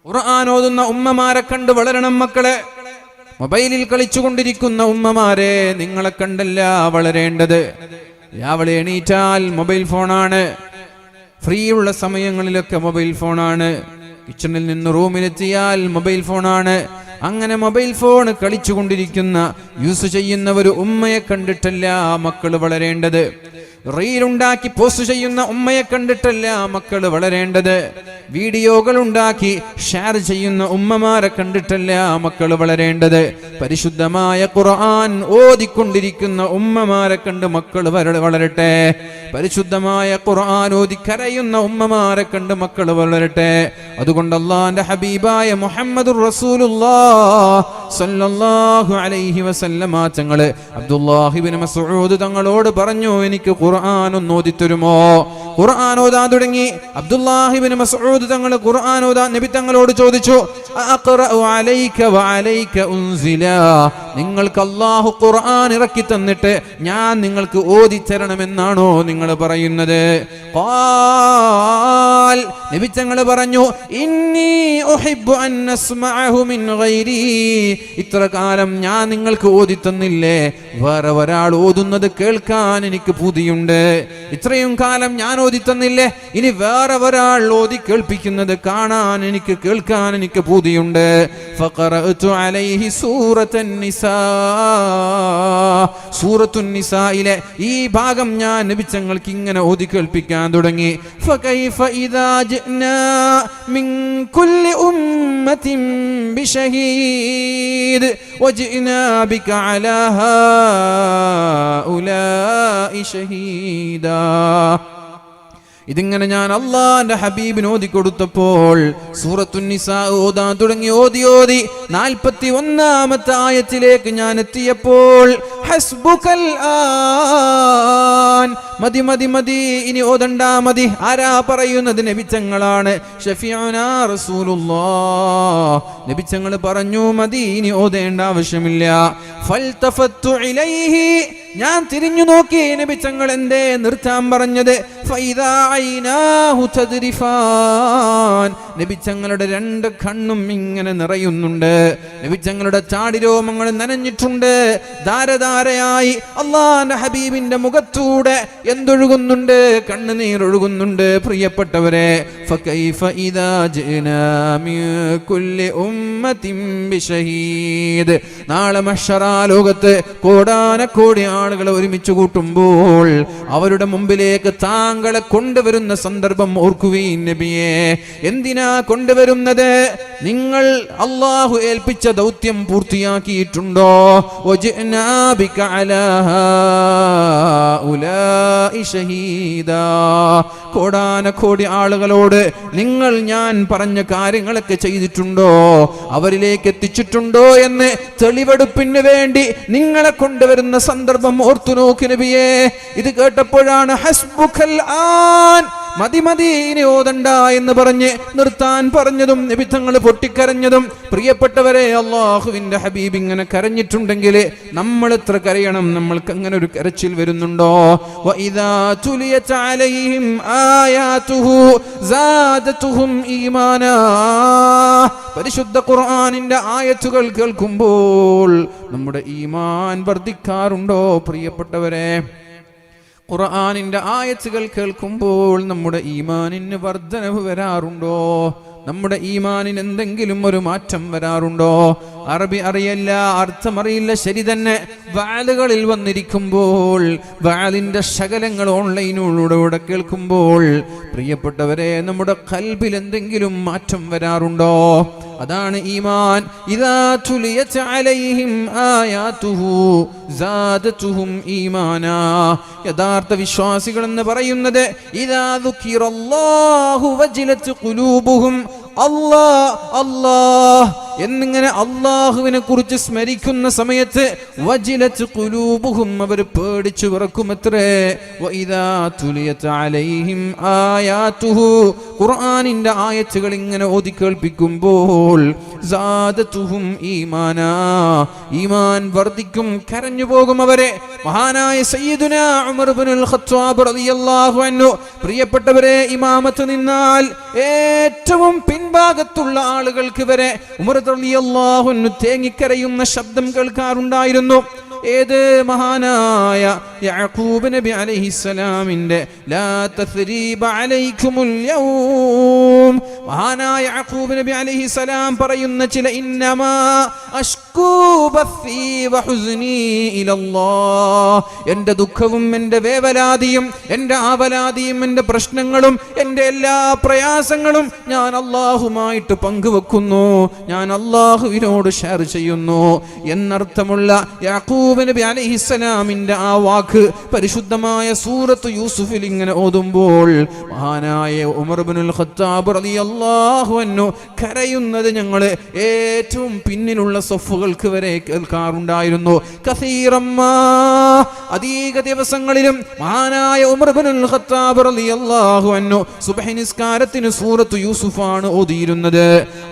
ഖുർആൻ ഓതുന്ന ഉമ്മമാരെ കണ്ട് വളരണം മക്കളെ. മൊബൈലിൽ കളിച്ചുകൊണ്ടിരിക്കുന്ന ഉമ്മമാരെ, നിങ്ങളെ കണ്ടല്ല വളരേണ്ടത്. രാവിലെ എണീറ്റാൽ മൊബൈൽ ഫോണാണ്, ഫ്രീ ഉള്ള സമയങ്ങളിലൊക്കെ മൊബൈൽ ഫോണാണ്, കിച്ചണിൽ നിന്ന് റൂമിലെത്തിയാൽ മൊബൈൽ ഫോണാണ്. അങ്ങനെ മൊബൈൽ ഫോൺ കളിച്ചുകൊണ്ടിരിക്കുന്ന യൂസ് ചെയ്യുന്ന ഒരു ഉമ്മയെ കണ്ടിട്ടല്ല മക്കൾ വളരേണ്ടത്. റീലുണ്ടാക്കി പോസ്റ്റ് ചെയ്യുന്ന ഉമ്മയെ കണ്ടിട്ടല്ല മക്കൾ വളരേണ്ടത്. വീഡിയോകൾ ഉണ്ടാക്കി ഷെയർ ചെയ്യുന്ന ഉമ്മമാരെ കണ്ടിട്ടല്ല മക്കൾ വളരേണ്ടത്. പരിശുദ്ധമായ ഖുർആൻ ഓതിക്കൊണ്ടിരിക്കുന്ന ഉമ്മമാരെ കണ്ട് മക്കൾ വളരട്ടെ. പരിശുദ്ധമായ ഖുർആൻ ഓതി കരയുന്ന ഉമ്മമാരെ കണ്ട് മക്കൾ വളരട്ടെ. അതുകൊണ്ട് അല്ലാഹുവിന്റെ ഹബീബായ മുഹമ്മദുർ റസൂലുള്ളാഹി സ്വല്ലല്ലാഹു അലൈഹി വസല്ലമ തങ്ങൾ അബ്ദുല്ലാഹി ഇബ്നു മസ്ഊദ് തങ്ങളോട് പറഞ്ഞു, എനിക്ക് ഖുർആൻ ഒന്ന് ഓതിത്തരുമോ? ഖുർആൻ ഓതാൻ തുടങ്ങി. അബ്ദുല്ലാഹി ഇബ്നു മസ്ഊദ് തങ്ങൾ ഖുർആൻ ഓതാൻ നബി തങ്ങളോട് ചോദിച്ചു, അഖറഉ അലൈക വഅലൈക ഉൻസില, നിങ്ങൾക്ക് അല്ലാഹു ഖുർആൻ ഇറക്കി തന്നിട്ട് ഞാൻ നിങ്ങൾക്ക് ഓതി തരണമെന്നാണോ നിങ്ങൾ പറയുന്നത്? ഖാൽ, നബി തങ്ങൾ പറഞ്ഞു, ഇന്നി ഉഹിബ്ബു അൻ അസ്മഅഹു മിൻ ഗൈരി, ഇത്ര കാലം ഞാൻ നിങ്ങൾക്ക് ഓതി തന്നില്ലേ, വേറെ ഒരാൾ ഓതുന്നത് കേൾക്കാൻ എനിക്ക് പൂതിയുണ്ട്. ഇത്രയും കാലം ഞാൻ ഓതി തന്നില്ലേ, ഇനി വേറെ ഒരാൾ ഓതി കേൾപ്പിക്കുന്നത് കാണാൻ എനിക്ക് കേൾക്കാൻ എനിക്ക് പൂതിയുണ്ട്. ഫഖറഅതു അലൈഹി സൂറത്തുൻ നിസാ, സൂറത്തുൻ നിസായിലെ ഈ ഭാഗം ഞാൻ നബി തങ്ങൾക്ക് ഇങ്ങനെ ഓതി കേൾപ്പിക്കാൻ തുടങ്ങി. ഫകൈഫ ഇദാ ജിനാ മിൻ കുല്ലി ഉമ്മത്തിൻ ബിശഹീദ് വജിനാ ബിക അലാ ഹൗലാഇ ഷഹീദാ. ഇതിങ്ങനെ ഞാൻ അള്ളാന്റെ ഹബീബിന് ഓതി കൊടുത്തപ്പോൾ സൂറത്തുൻ നിസാ ഓതാൻ തുടങ്ങി. ഓതി 41-ാമത്തെ ആയത്തിലേക്ക് ഞാൻ എത്തിയപ്പോൾ ഹസ്ബുകൽ ആൻ, മതി മതി മതി, ഇനി ഓതണ്ട മതി. ആരാ പറയുന്നത്? നബി തങ്ങളാണ്. ഷഫീഉനാ റസൂലുള്ളാഹ്, നബി തങ്ങൾ പറഞ്ഞു മതി, ഇനി ഓതേണ്ട ആവശ്യമില്ല. ഫൽതഫത്തു ഇലൈഹി, ഞാൻ തിരിഞ്ഞു നോക്കി, നബി തങ്ങൾ എന്തേ നിർത്താൻ പറഞ്ഞത്? ഫൈദാ ഐനാഹു തദ്രിഫാൻ, നബി തങ്ങളുടെ രണ്ട് കണ്ണും ഇങ്ങനെ നിറയുന്നുണ്ട്. നബി തങ്ങളുടെ ചാടിരോമങ്ങൾ നനഞ്ഞിട്ടുണ്ട്. ധാരധാരയായി അല്ലാഹുവിന്റെ ഹബീബിന്റെ മുഖത്തൂടെ എന്തൊഴുകുന്നുണ്ട്? കണ്ണുനീരൊഴുകുന്നുണ്ട്. പ്രിയപ്പെട്ടവരെ, ഫകൈഫ ഇദാ ജിനാ മിൻ കുല്ലി ഉമ്മത്തിൻ ബിശഹീദ്, നാളെ മഹ്ശറാ ലോകത്ത് കോടാനക്കോടി ആളുകൾ ഒരുമിച്ച് കൂട്ടുമ്പോൾ അവരുടെ മുമ്പിലേക്ക് താങ്കളെ കൊണ്ടുവരുന്ന സന്ദർഭം ഓർക്കുവീൻ നബിയെ. എന്തിനാ കൊണ്ടുവരുന്നത്? നിങ്ങൾ അല്ലാഹു ഏൽപ്പിച്ച ദൗത്യം പൂർത്തിയാക്കിയിട്ടുണ്ടോ? വജിനാ ബിക അലാ ഹൗലാഇ ഷഹീദാ, കോടാനക്കോടി ആളുകളോട് നിങ്ങൾ ഞാൻ പറഞ്ഞ കാര്യങ്ങളൊക്കെ ചെയ്തിട്ടുണ്ടോ, അവരിലേക്ക് എത്തിച്ചിട്ടുണ്ടോ എന്ന് തെളിവെടുപ്പിന് വേണ്ടി നിങ്ങളെ കൊണ്ടുവരുന്ന സന്ദർഭം ഓർത്തു നോക്ക് നബിയെ. ഇത് കേട്ടപ്പോഴാണ് ഹസ്ബുകൽ ആൻ, മതി മതി, ഇനി ഓതണ്ട എന്ന് പറഞ്ഞ് നിർത്താൻ പറഞ്ഞതും നബി തങ്ങൾ പൊട്ടിക്കരഞ്ഞതും. പ്രിയപ്പെട്ടവരെ, അല്ലാഹുവിന്റെ ഹബീബ് ഇങ്ങനെ കരഞ്ഞിട്ടുണ്ടെങ്കിൽ നമ്മൾ എത്ര കരയണം? നമ്മൾക്ക് അങ്ങനെ ഒരു കരച്ചിൽ വരുന്നുണ്ടോ? വഇദാ തുലിയത് അലൈഹിം ആയാതുഹു സാദതുഹും ഈമാനാ, പരിശുദ്ധ ഖുർആനിന്റെ ആയത്തുകൾ കേൾക്കുമ്പോൾ നമ്മുടെ ഈമാൻ വർദ്ധിക്കാറുണ്ടോ? പ്രിയപ്പെട്ടവരെ, ഖുർആനിന്റെ ആയത്തുകൾ കേൾക്കുമ്പോൾ നമ്മുടെ ഈമാനിന് വർധനവ് വരാറുണ്ടോ? നമ്മുടെ ഈമാനിന് എന്തെങ്കിലും ഒരു മാറ്റം വരാറുണ്ടോ? അറബി അറിയില്ല, അർത്ഥം അറിയില്ല, ശരി തന്നെ. വാലുകളിൽ വന്നിരിക്കുമ്പോൾ, വാലിന്റെ ശകലങ്ങൾ ഓൺലൈനിലൂടെ കേൾക്കുമ്പോൾ, പ്രിയപ്പെട്ടവരെ, നമ്മുടെ ഖൽബിൽ എന്തെങ്കിലും മാറ്റം വരാറുണ്ടോ? അതാണ് ഈമാൻ. ഇദാ തുലിയത് അലൈഹിം ആയാതുഹു സാദതുഹും ഈമാനാ, യഥാർത്ഥ വിശ്വാസികൾ എന്ന് പറയുന്നത് ഇദാ ദുകിറല്ലാഹു വജിലത് ഖുലൂബുഹും, അല്ലാഹ് അല്ലാഹ് എന്നിങ്ങനെ അല്ലാഹുവിനെ കുറിച്ച് സ്മരിക്കുന്ന സമയത്ത് വജിലത് ഖുലൂബുഹും, അവർ പേടിച്ചു വിറക്കുമത്രേ. വഇദാ തുലിയത് അലൈഹിം ആയാതുഹു, ഖുർആനിന്റെ ആയത്തുകൾ ഇങ്ങനെ ഓതി കേൾപ്പിക്കുമ്പോൾ സാദതുഹും ഈമാനാ, ഈമാൻ വർദ്ധിക്കും, കരഞ്ഞു പോകും അവരെ. മഹാനായ സയ്യിദുനാ ഉമർ ഇബ്നുൽ ഖത്താബ് റളിയല്ലാഹു അൻഹു, പ്രിയപ്പെട്ടവരെ, ഇമാമത്ത് നിന്നാൽ ഏറ്റവും പിൻഭാഗത്തുള്ള ആളുകൾക്ക് വരെ ഉമർ റളിയല്ലാഹു അൻഹു തേങ്ങിക്കരയുന്ന ശബ്ദം കേൾക്കാറുണ്ടായിരുന്നു. ഏത് മഹാനായ യാക്കൂബ് നബി അലൈഹിസ്സലാമിന്റെ ലാ തസ്രീബ അലൈക്കുമുൽ യൗം, മഹാനായ യാക്കൂബ് നബി അലൈഹിസ്സലാം പറയുന്ന ചില ഇന്നമാ അഷ്കൂ ബസ്സി വഹുസ്നി ഇലല്ലാഹ്, എൻ്റെ ദുഃഖവും എൻ്റെ വേവലാതിയും എൻ്റെ ആവലാതിയും എൻ്റെ പ്രശ്നങ്ങളും എൻ്റെ എല്ലാ പ്രയാസങ്ങളും ഞാൻ അല്ലാഹുമായിട്ട് പങ്കുവെക്കുന്നു, ഞാൻ അല്ലാഹുവിനോട് ഷെയർ ചെയ്യുന്നു എന്നർത്ഥമുള്ള യാക്കൂബ് നബി അലൈഹിസ്സലാമിന്റെ ആ വാക്ക് പരിശുദ്ധമായ സൂറത്ത് യൂസുഫിൽ ഇങ്ങനെ ഓതുമ്പോൾ മഹാനായ ഉമർ ഇബ്നുൽ ഖത്താബ് റളിയല്ലാഹു അൻഹു കരയുന്നത് ഞങ്ങൾ ഏറ്റവും പിന്നിലുള്ള സഫുകൾക്ക് വരെ കേൾക്കാറുണ്ടായിരുന്നു. കസീറമ്മാ, അധിക ദിവസങ്ങളിലും മഹാനായ ഉമർ ഇബ്നുൽ ഖത്താബ് റളിയല്ലാഹു അൻഹു സുബ്ഹി നിസ്കാരത്തിന് സൂറത്ത് യൂസുഫാണ് ഓതിയിരുന്നത്.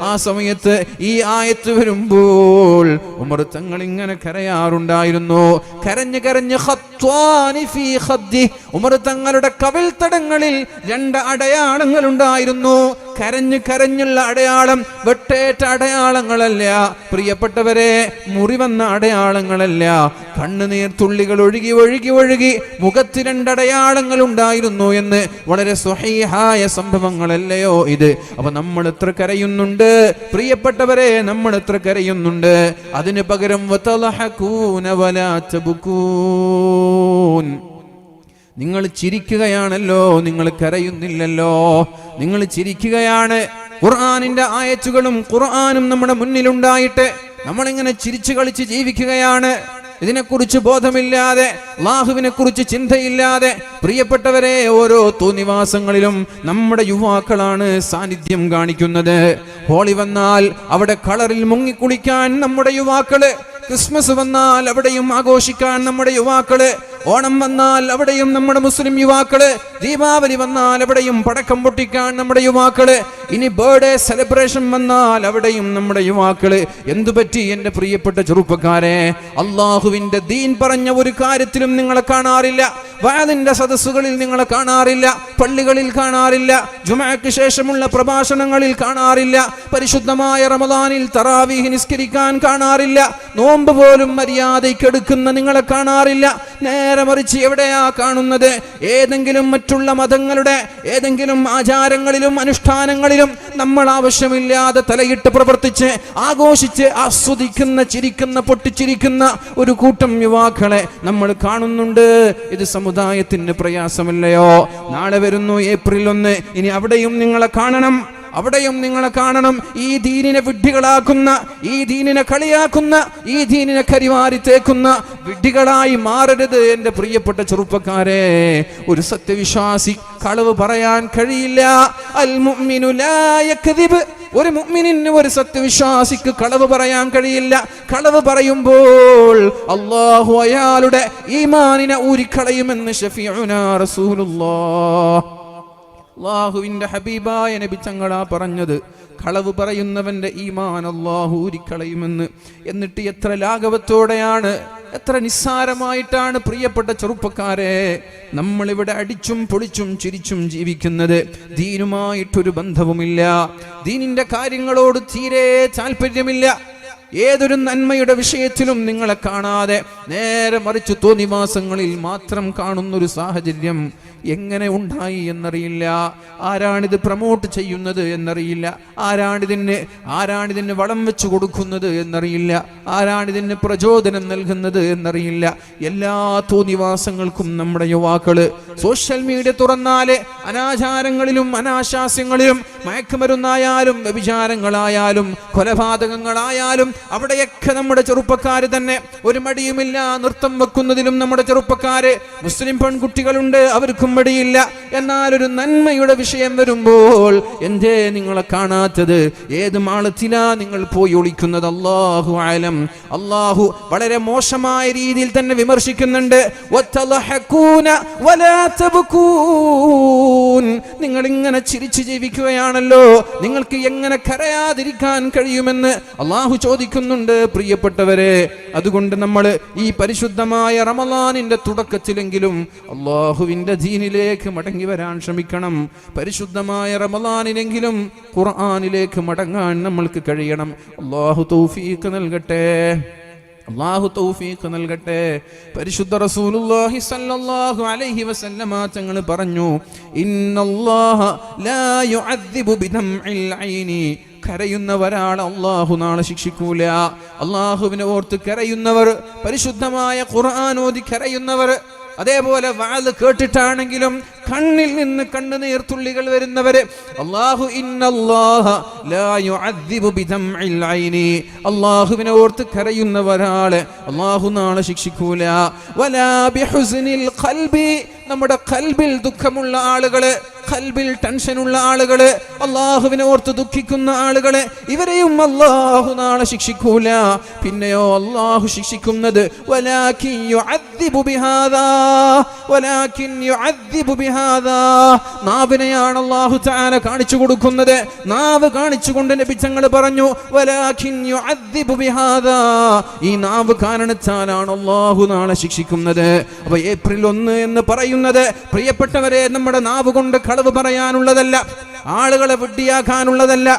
ആ സമയത്ത് ഈ ആയത്ത് വരുമ്പോൾ ഉമർ തങ്ങൾ ഇങ്ങനെ കരയാറുണ്ടായിരുന്നു. കരഞ്ഞ് കരഞ്ഞ് ഖത്വാനി ഫീ ഖദ്ദി, ഉമർ തങ്ങളുടെ കവിൾത്തടങ്ങളിൽ 2 അടയാളങ്ങൾ ഉണ്ടായിരുന്നു. കരഞ്ഞ് കരഞ്ഞുള്ള അടയാളം, വെട്ടേറ്റ അടയാളങ്ങളല്ല പ്രിയപ്പെട്ടവരെ, മുറിവന്ന അടയാളങ്ങളല്ല. കണ്ണുനീർ തുള്ളികൾ ഒഴുകി ഒഴുകി ഒഴുകി മുഖത്ത് 2 അടയാളങ്ങൾ ഉണ്ടായിരുന്നു എന്ന് വളരെ സ്വഹീഹായ സംഭവങ്ങളല്ലയോ ഇത്? അപ്പൊ നമ്മൾ എത്ര കരയുന്നുണ്ട് പ്രിയപ്പെട്ടവരെ, നമ്മൾ എത്ര കരയുന്നുണ്ട്. അതിന് പകരം വതളഹകൂന വലാ തബ്കൂൻ, നിങ്ങൾ ചിരിക്കുകയാണല്ലോ, നിങ്ങൾ കരയുന്നില്ലല്ലോ. നിങ്ങൾ ചിരിക്കുകയാണ്. ഖുർആനിന്റെ ആയത്തുകളും ഖുർആനും നമ്മുടെ മുന്നിലുണ്ടായിട്ട് നമ്മളിങ്ങനെ ചിരിച്ചു കളിച്ച് ജീവിക്കുകയാണ്. ഇതിനെക്കുറിച്ച് ബോധമില്ലാതെ, അല്ലാഹുവിനെ കുറിച്ച് ചിന്തയില്ലാതെ പ്രിയപ്പെട്ടവരെ, ഓരോ തോന്നിവാസങ്ങളിലും നമ്മുടെ യുവാക്കളാണ് സാന്നിധ്യം കാണിക്കുന്നത്. ഹോളി വന്നാൽ അവിടെ കളറിൽ മുങ്ങിക്കുളിക്കാൻ നമ്മുടെ യുവാക്കള്, ക്രിസ്മസ് വന്നാൽ അവിടെയും ആഘോഷിക്കാൻ നമ്മുടെ യുവാക്കള്, ഓണം വന്നാൽ അവിടെയും നമ്മുടെ മുസ്ലിം യുവാക്കള്, ദീപാവലി വന്നാൽ അവിടെയും പടക്കം പൊട്ടിക്കാൻ നമ്മുടെ യുവാക്കള്, ഇനി ബർത്ത്ഡേ സെലിബ്രേഷൻ വന്നാൽ അവിടെയും നമ്മുടെ യുവാക്കള്. എന്തുപറ്റി എൻ്റെ പ്രിയപ്പെട്ട ചെറുപ്പക്കാരെ? അള്ളാഹുവിന്റെ ദീൻ പറഞ്ഞ ഒരു കാര്യത്തിലും നിങ്ങളെ കാണാറില്ല. വഅദിന്റെ സദസ്സുകളിൽ നിങ്ങളെ കാണാറില്ല, പള്ളികളിൽ കാണാറില്ല, ജുമുഅക്ക് ശേഷമുള്ള പ്രഭാഷണങ്ങളിൽ കാണാറില്ല, പരിശുദ്ധമായ റമദാനിൽ തറാവീഹ് നിസ്കരിക്കാൻ കാണാറില്ല, നോമ്പ് പോലും മര്യാദയ്ക്ക് എടുക്കുന്ന നിങ്ങളെ കാണാറില്ല. നേരെ മറിച്ച് എവിടെയാ കാണുന്നത്? ഏതെങ്കിലും മറ്റുള്ള മതങ്ങളുടെ ഏതെങ്കിലും ആചാരങ്ങളിലും അനുഷ്ഠാനങ്ങളിലും നമ്മൾ ആവശ്യമില്ലാതെ തലയിട്ട് പ്രവർത്തിച്ച് ആഘോഷിച്ച് ആസ്വദിക്കുന്ന, ചിരിക്കുന്ന, പൊട്ടിച്ചിരിക്കുന്ന ഒരു കൂട്ടം യുവാക്കളെ നമ്മൾ കാണുന്നുണ്ട്. ഇത് സമുദായത്തിന് പ്രയാസമല്ലയോ? നാളെ വരുന്നു ഏപ്രിൽ 1, ഇനി അവിടെയും നിങ്ങളെ കാണണം, അവിടെയും നിങ്ങളെ കാണണം. ഈ ദീനിനെ വിഡ്ഢികളാക്കുന്ന, ഈ ദീനിനെ കളിയാക്കുന്ന, ഈ ദീനിനെ കരിവാരി തേക്കുന്ന വിഡ്ഢികളായി മാറരുത് എൻ്റെ പ്രിയപ്പെട്ട ചെറുപ്പക്കാരെ. ഒരു സത്യവിശ്വാസി കളവ് പറയാൻ കഴിയില്ല. അൽ മുഅ്മിനു ലാ യക്ദിബ്, ഒരു മുഅ്മിനിന്, ഒരു സത്യവിശ്വാസിക്ക് കളവ് പറയാൻ കഴിയില്ല. കളവ് പറയുമ്പോൾ അല്ലാഹു അയാളുടെ ഈമാനിനെ ഊരിക്കളയുമെന്ന് ശഫീഉനാ റസൂലുള്ളാഹ്, അല്ലാഹുവിന്റെ ഹബീബായ നബി തങ്ങളാ പറഞ്ഞത്. കളവ് പറയുന്നവന്റെ ഈമാൻ അല്ലാഹു ഊരിക്കളയുമെന്ന്. എന്നിട്ട് എത്ര ലാഘവത്തോടെയാണ്, എത്ര നിസ്സാരമായിട്ടാണ് പ്രിയപ്പെട്ട ചെറുപ്പക്കാരെ നമ്മളിവിടെ അടിച്ചും പൊളിച്ചും ചിരിച്ചും ജീവിക്കുന്നത്. ദീനുമായിട്ടൊരു ബന്ധവുമില്ല, ദീനിന്റെ കാര്യങ്ങളോട് തീരെ താല്പര്യമില്ല. ഏതൊരു നന്മയുടെ വിഷയത്തിലും നിങ്ങളെ കാണാതെ നേരെ മറിച്ച് തോന്നിവാസങ്ങളിൽ മാത്രം കാണുന്നൊരു സാഹചര്യം എങ്ങനെ ഉണ്ടായി എന്നറിയില്ല. ആരാണിത് പ്രൊമോട്ട് ചെയ്യുന്നത് എന്നറിയില്ല. ആരാണിതിന് വളം വെച്ചു കൊടുക്കുന്നത് എന്നറിയില്ല. ആരാണിതിന് പ്രചോദനം നൽകുന്നത് എന്നറിയില്ല. എല്ലാ തോന്നിവാസങ്ങൾക്കും നമ്മുടെ യുവാക്കള് സോഷ്യൽ മീഡിയ തുറന്നാല് അനാചാരങ്ങളിലും അനാശാസ്യങ്ങളിലും, മയക്കുമരുന്നായാലും വ്യഭിചാരങ്ങളായാലും കൊലപാതകങ്ങളായാലും അവിടെയൊക്കെ നമ്മുടെ ചെറുപ്പക്കാര് തന്നെ ഒരു മടിയുമില്ല മടിയില്ല, നൃത്തം വെക്കുന്നതിലും നമ്മുടെ ചെറുപ്പക്കാര് മുസ്ലിം പെൺകുട്ടികളുണ്ട്, അവർക്കും മടിയില്ല. എന്നാൽ ഒരു നന്മയുടെ വിഷയം വരുമ്പോൾ എന്തേ നിങ്ങളെ കാണാത്തത്? ഏത് മാളത്തിലാ നിങ്ങൾ പോയി ഒളിക്കുന്നത്? അല്ലാഹു ആലം. അല്ലാഹു വളരെ മോശമായ രീതിയിൽ തന്നെ വിമർശിക്കുന്നുണ്ട്. നിങ്ങൾ ഇങ്ങനെ ചിരിച്ചു ജീവിക്കുകയാണല്ലോ, നിങ്ങൾക്ക് എങ്ങനെ കരയാതിരിക്കാൻ കഴിയുമെന്ന് അല്ലാഹു ചോദിക്കുന്നുണ്ട് പ്രിയപ്പെട്ടവരെ. അതുകൊണ്ട് നമ്മൾ ഈ പരിശുദ്ധമായ റമളാനിന്റെ തുടക്കത്തിലെങ്കിലും അല്ലാഹുവിന്റെ ദീനിലേക്ക് മടങ്ങി വരാൻ ശ്രമിക്കണം. പരിശുദ്ധമായ റമളാനിലെങ്കിലും ഖുർആനിലേക്ക് മടങ്ങാൻ നമ്മൾക്ക് കഴിയണം. അല്ലാഹു തൗഫീഖ് നൽകട്ടെ, അല്ലാഹു തൗഫീഖ് നൽകട്ടെ. പരിശുദ്ധ റസൂലുള്ളാഹി സ്വല്ലല്ലാഹു അലൈഹി വസല്ലമ തങ്ങൾ പറഞ്ഞു, ഇന്നല്ലാഹ ലാ യുഅദ്ദിബു ബിദംഇൽ ഐനി. കരയുന്നവരാണ് അല്ലാഹു നാളെ ശിക്ഷിക്കൂല. അല്ലാഹുവിനെ ഓർത്ത് കരയുന്നവർ, പരിശുദ്ധമായ ഖുർആൻ ഓതി കരയുന്നവർ, അതേപോലെ വാല് കേട്ടിട്ടാണെങ്കിലും കണ്ണിൽ നിന്ന് കണ്ണുനീർ തുള്ളികൾ വരുന്നവര്, അല്ലാഹു ഇന്നല്ലാഹ ലാ യുഅദ്ദിബു ബിദംഇൽ ഐനി. അല്ലാഹുവിനെ ഓർത്ത് കരയുന്നവരാളെ അല്ലാഹു നാളെ ശിക്ഷിക്കൂല. വലാ ബിഹുസ്നിൽ ഖൽബി. നമ്മുടെ ഖൽബിൽ ദുഃഖമുള്ള ആളുകള്, ഖൽബിൽ ടെൻഷനുള്ള ആളുകള്, അല്ലാഹുവിനെ ഓർത്ത് ദുഃഖിക്കുന്ന ആളുകളെ, ഇവരെയും അല്ലാഹു നാളെ ശിക്ഷിക്കൂല. പിന്നെയോ അല്ലാഹു ശിക്ഷിക്കുന്നത് വലാകിൻ യുഅദ്ദിബു ബിഹാദാ, വലാകിൻ യുഅദ്ദിബു ബിഹാദാ. നാവിനെയാണ് അല്ലാഹു തആല കാണിച്ചു കൊടുക്കുന്നത്. നാവ് കാണിച്ചുകൊണ്ട് നബി തങ്ങൾ പറഞ്ഞു വലാകിൻ യുഅദ്ദിബു ബിഹാദാ. ഈ നാവ് കാരണത്താലാണ് അല്ലാഹു നാളെ ശിക്ഷിക്കുന്നത്. അപ്പോൾ ഏപ്രിൽ 1 എന്ന് പറയുന്നത് പ്രിയപ്പെട്ടവരെ നമ്മുടെ നാവ് കൊണ്ട് കളവ് പറയാനുള്ളതല്ല, ആളുകളെ വിഡ്ഢിയാക്കാനുള്ളതല്ല.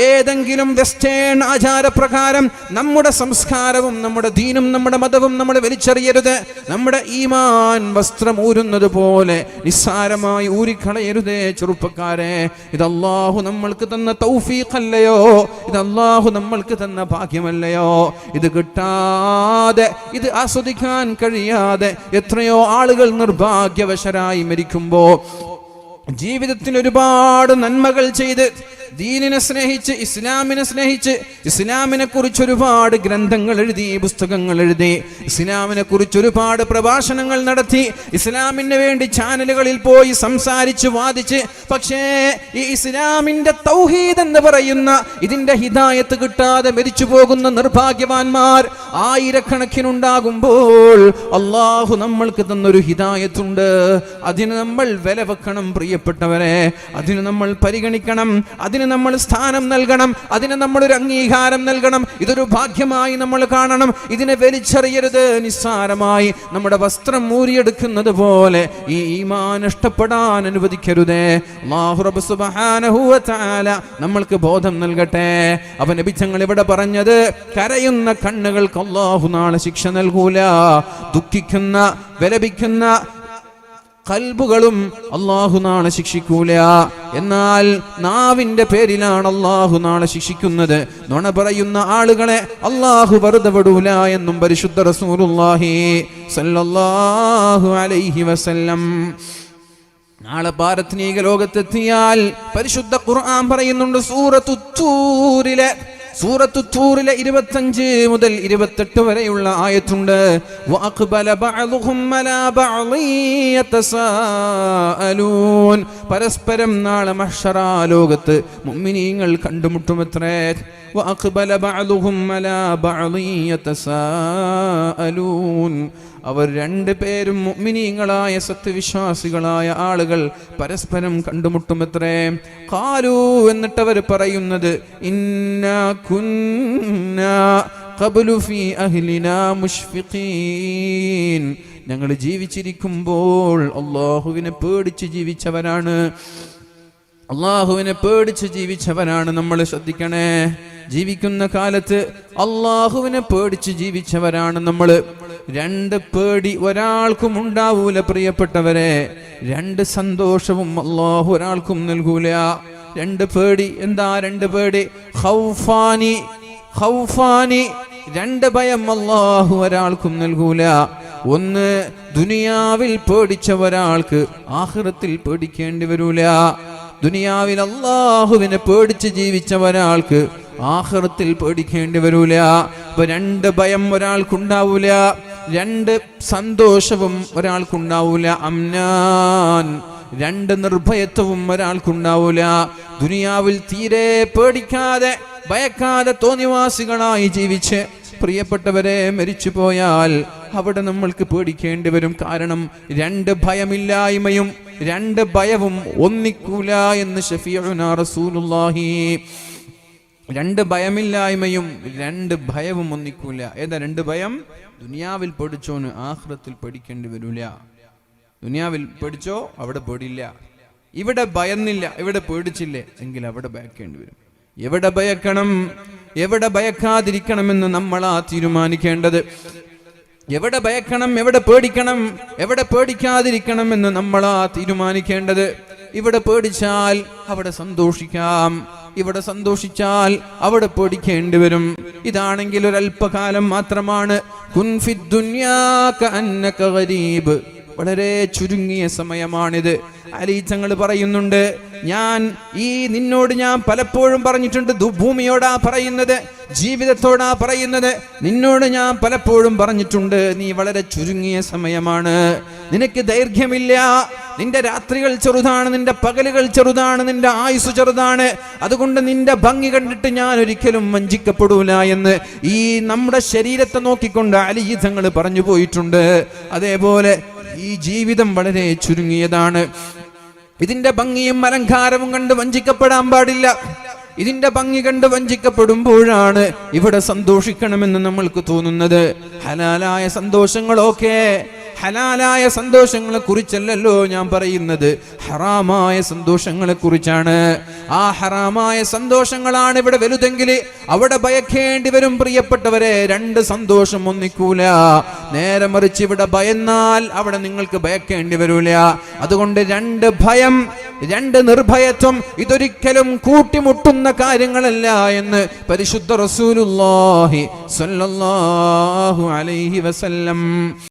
ഏതെങ്കിലും വെസ്റ്റേൺ ആചാരപ്രകാരം നമ്മുടെ സംസ്കാരവും നമ്മുടെ ദീനും നമ്മുടെ മതവും നമ്മൾ വലിച്ചെറിയരുത്. നമ്മുടെ ഈമാൻ വസ്ത്രം ഊരുന്നത് പോലെ നിസ്സാരമായി ഊരിക്കളയരുതേ ചെറുപ്പക്കാരെ. ഇത് അല്ലാഹു നമ്മൾക്ക് തന്ന തൗഫീഖല്ലയോ? ഇത് അല്ലാഹു നമ്മൾക്ക് തന്ന ഭാഗ്യമല്ലയോ? ഇത് കിട്ടാതെ, ഇത് ആസ്വദിക്കാൻ കഴിയാതെ എത്രയോ ആളുകൾ നിർഭാഗ്യവശരായി മരിക്കുമ്പോ, ജീവിതത്തിൽ ഒരുപാട് നന്മകൾ ചെയ്ത് ദീനിനെ സ്നേഹിച്ച് ഇസ്ലാമിനെ സ്നേഹിച്ച് ഇസ്ലാമിനെ കുറിച്ച് ഒരുപാട് ഗ്രന്ഥങ്ങൾ എഴുതി, പുസ്തകങ്ങൾ എഴുതി, ഇസ്ലാമിനെ കുറിച്ച് ഒരുപാട് പ്രഭാഷണങ്ങൾ നടത്തി, ഇസ്ലാമിന് വേണ്ടി ചാനലുകളിൽ പോയി സംസാരിച്ച് വാദിച്ച്, പക്ഷേ ഈ ഇസ്ലാമിന്റെ തൗഹീദ് എന്ന് പറയുന്ന ഇതിന്റെ ഹിദായത്ത് കിട്ടാതെ മരിച്ചു പോകുന്ന നിർഭാഗ്യവാന്മാർ ആയിരക്കണക്കിനുണ്ടാകുമ്പോൾ അല്ലാഹു നമ്മൾക്ക് തന്നൊരു ഹിദായത്തുണ്ട്. അതിന് നമ്മൾ വില വെക്കണം പ്രിയപ്പെട്ടവരെ, അതിന് നമ്മൾ പരിഗണിക്കണം, അതിന് നമ്മൾ സ്ഥാനം നൽകണം, അതിന് നമ്മൾ ഒരു അംഗീകാരം നൽകണം. ഇതൊരു ഭാഗ്യമായി നമ്മൾ കാണണം. ഇതിനെ വലിച്ചെറിയരുത്. നിസ്സാരമായി നമ്മുടെ വസ്ത്രം മൂരിയെടുക്കുന്നത് പോലെ ഈ ഈമാൻ നഷ്ടപ്പെടാൻ അനുവദിക്കരുതേ. അല്ലാഹു റബ്ബ് സുബ്ഹാനഹു വ തആല നമ്മൾക്ക് ബോധം നൽകട്ടെ. അവൻ നബി തങ്ങൾ ഇവിടെ പറഞ്ഞത്, കരയുന്ന കണ്ണുകൾക്ക് അല്ലാഹു നാളെ ശിക്ഷ നൽകൂല. ദുഃഖിക്കുന്ന വിലപിക്കുന്ന ഖൽബുകളും അല്ലാഹു നാളെ ശിക്ഷിക്കൂല. എന്നാൽ നാവിന്റെ പേരിലാണ് അല്ലാഹു നാളെ ശിക്ഷിക്കുന്നത്. നുണ പറയുന്ന ആളുകളെ അല്ലാഹു വെറുതെ വിടൂല എന്നും പരിശുദ്ധ റസൂലുള്ളാഹി സ്വല്ലല്ലാഹു അലൈഹി വസല്ലം. നാളെ പാരത്രിക ലോകത്തെത്തിയാൽ പരിശുദ്ധ ഖുർആൻ പറയുന്നുണ്ട്, സൂറത്തു തൂറിലെ 25 മുതൽ 28 വരെയുള്ള ആയത്തുണ്ട്. വഅഖ്ബല ബഅദുഹും അലാ ബഅളി യതസാഅലൂൻ. പരസ്പരം നാളെ മഹ്ശറ ലോകത്ത് മുഅ്മിനീങ്ങൾ കണ്ടുമുട്ടുമത്രേ. വഅഖ്ബല ബഅദുഹും അലാ ബഅളി യതസാഅലൂൻ. അവർ രണ്ടുപേരും മുഅ്മിനീങ്ങളായ സത്യവിശ്വാസികളായ ആളുകൾ പരസ്പരം കണ്ടുമുട്ടുമത്രേ. ഖാലൂ, എന്നിട്ടവർ പറയുന്നത്, ഇന്നാ കുന്നാ ഖബ്ലു ഫീ അഹ്ലിനാ മുശ്ഫിഖീൻ. ഞങ്ങൾ ജീവിച്ചിരിക്കുമ്പോൾ അല്ലാഹുവിനെ പേടിച്ച് ജീവിച്ചവരാണ്, അല്ലാഹുവിനെ പേടിച്ച് ജീവിച്ചവരാണ് നമ്മൾ. ശ്രദ്ധിക്കണേ, ജീവിക്കുന്ന കാലത്ത് അല്ലാഹുവിനെ പേടിച്ച് ജീവിച്ചവരാണ് നമ്മൾ. രണ്ട് പേടി ഒരാൾക്കും ഉണ്ടാവൂല പ്രിയപ്പെട്ടവരെ. രണ്ട് സന്തോഷവും അല്ലാഹു ഒരാൾക്കും നൽകൂല. രണ്ട് പേടി. എന്താ രണ്ട് പേടി? ഖൗഫാനി, രണ്ട് ഭയം അല്ലാഹു ഒരാൾക്കും നൽകൂല. ഒന്ന്, ദുനിയാവിൽ പേടിച്ച ഒരാൾക്ക് ആഖിറത്തിൽ പേടിക്കേണ്ടി വരൂല. ദുനിയാവിൽ അല്ലാഹുവിനെ പേടിച്ച് ജീവിച്ച ഒരാൾക്ക് ആഖിറത്തിൽ പേടിക്കേണ്ടി വരൂല. അപ്പൊ രണ്ട് ഭയം ഒരാൾക്കുണ്ടാവൂല. രണ്ട് സന്തോഷവും ഒരാൾക്കുണ്ടാവൂല. അംനാൻ, രണ്ട് നിർഭയത്വവും ഒരാൾക്കുണ്ടാവൂല. ദുനിയാവിൽ തീരെ പേടിക്കാതെ ഭയക്കാതെ തോന്നിവാസികളായി ജീവിച്ച് പ്രിയപ്പെട്ടവരെ മരിച്ചു പോയാൽ അവിടെ നമ്മൾക്ക് പേടിക്കേണ്ടി വരും. കാരണം രണ്ട് ഭയമില്ലായ്മയും രണ്ട് ഭയവും ഒന്നിക്കൂല എന്ന് ശഫീഉനാ റസൂലുള്ളാഹി. രണ്ട് ഭയമില്ലായ്മയും രണ്ട് ഭയവും ഒന്നിക്കൂല. ഏതാ രണ്ട് ഭയം? ദുനിയാവിൽ പേടിച്ചോന് ആഖിറത്തിൽ പേടിക്കേണ്ടി വരൂല. ദുനിയാവിൽ പേടിച്ചോ അവിടെ പേടില്ല. ഇവിടെ ഭയന്നില്ല, ഇവിടെ പേടിച്ചില്ലേ എങ്കിൽ അവിടെ ഭയക്കേണ്ടി വരും. എവിടെ ഭയക്കണം, എവിടെ ഭയക്കാതിരിക്കണമെന്ന് നമ്മളാ തീരുമാനിക്കേണ്ടത്. എവിടെ ഭയക്കണം, എവിടെ പേടിക്കണം, എവിടെ പേടിക്കാതിരിക്കണം എന്ന് നമ്മളാ തീരുമാനിക്കേണ്ടത്. ഇവിടെ പേടിച്ചാൽ അവിടെ സന്തോഷിക്കാം, ഇവിടെ സന്തോഷിച്ചാൽ അവിടെ പേടിക്കേണ്ടി വരും. ഇതാണെങ്കിൽ ഒരല്പകാലം മാത്രമാണ്. കുൻ ഫിദ് ദുനിയാ കഅന്നക ഗരീബ്, വളരെ ചുരുങ്ങിയ സമയമാണിത്. അലി തങ്ങൾ പറയുന്നുണ്ട്, നിന്നോട് ഞാൻ പലപ്പോഴും പറഞ്ഞിട്ടുണ്ട്, ഭൂമിയോടാ പറയുന്നത്, ജീവിതത്തോടാ പറയുന്നത്, നിന്നോട് ഞാൻ പലപ്പോഴും പറഞ്ഞിട്ടുണ്ട്, നീ വളരെ ചുരുങ്ങിയ സമയമാണ്, നിനക്ക് ദൈർഘ്യമില്ല, നിന്റെ രാത്രികൾ ചെറുതാണ്, നിന്റെ പകലുകൾ ചെറുതാണ്, നിന്റെ ആയുസ് ചെറുതാണ്. അതുകൊണ്ട് നിന്റെ ഭംഗി കണ്ടിട്ട് ഞാൻ ഒരിക്കലും വഞ്ചിക്കപ്പെടൂല എന്ന് ഈ നമ്മുടെ ശരീരത്തെ നോക്കിക്കൊണ്ട് അലി തങ്ങൾ പറഞ്ഞു പോയിട്ടുണ്ട്. അതേപോലെ ഈ ജീവിതം വളരെ ചുരുങ്ങിയതാണ്. ഇതിന്റെ ഭംഗിയും അലങ്കാരവും കണ്ട് വഞ്ചിക്കപ്പെടാൻ പാടില്ല. ഇതിന്റെ ഭംഗി കണ്ട് വഞ്ചിക്കപ്പെടുമ്പോഴാണ് ഇവിടെ സന്തോഷിക്കണമെന്ന് നമ്മൾക്ക് തോന്നുന്നത്. ഹലാലായ സന്തോഷങ്ങളൊക്കെ ഹലാലായ സന്തോഷങ്ങളെ കുറിച്ചല്ലല്ലോ ഞാൻ പറയുന്നത്, ഹറാമായ സന്തോഷങ്ങളെ കുറിച്ചാണ്. ആ ഹറാമായ സന്തോഷങ്ങളാണ് ഇവിടെ വലുതെങ്കിൽ അവിടെ ഭയക്കേണ്ടി വരും പ്രിയപ്പെട്ടവരെ. രണ്ട് സന്തോഷം ഒന്നിക്കൂല. നേരെ മറിച്ച് ഇവിടെ ഭയന്നാൽ അവിടെ നിങ്ങൾക്ക് ഭയക്കേണ്ടി വരൂല. അതുകൊണ്ട് രണ്ട് ഭയം, രണ്ട് നിർഭയത്വം ഇതൊരിക്കലും കൂട്ടിമുട്ടുന്ന കാര്യങ്ങളല്ല എന്ന് പരിശുദ്ധ റസൂലുള്ളാഹി സ്വല്ലല്ലാഹു അലൈഹി വസല്ലം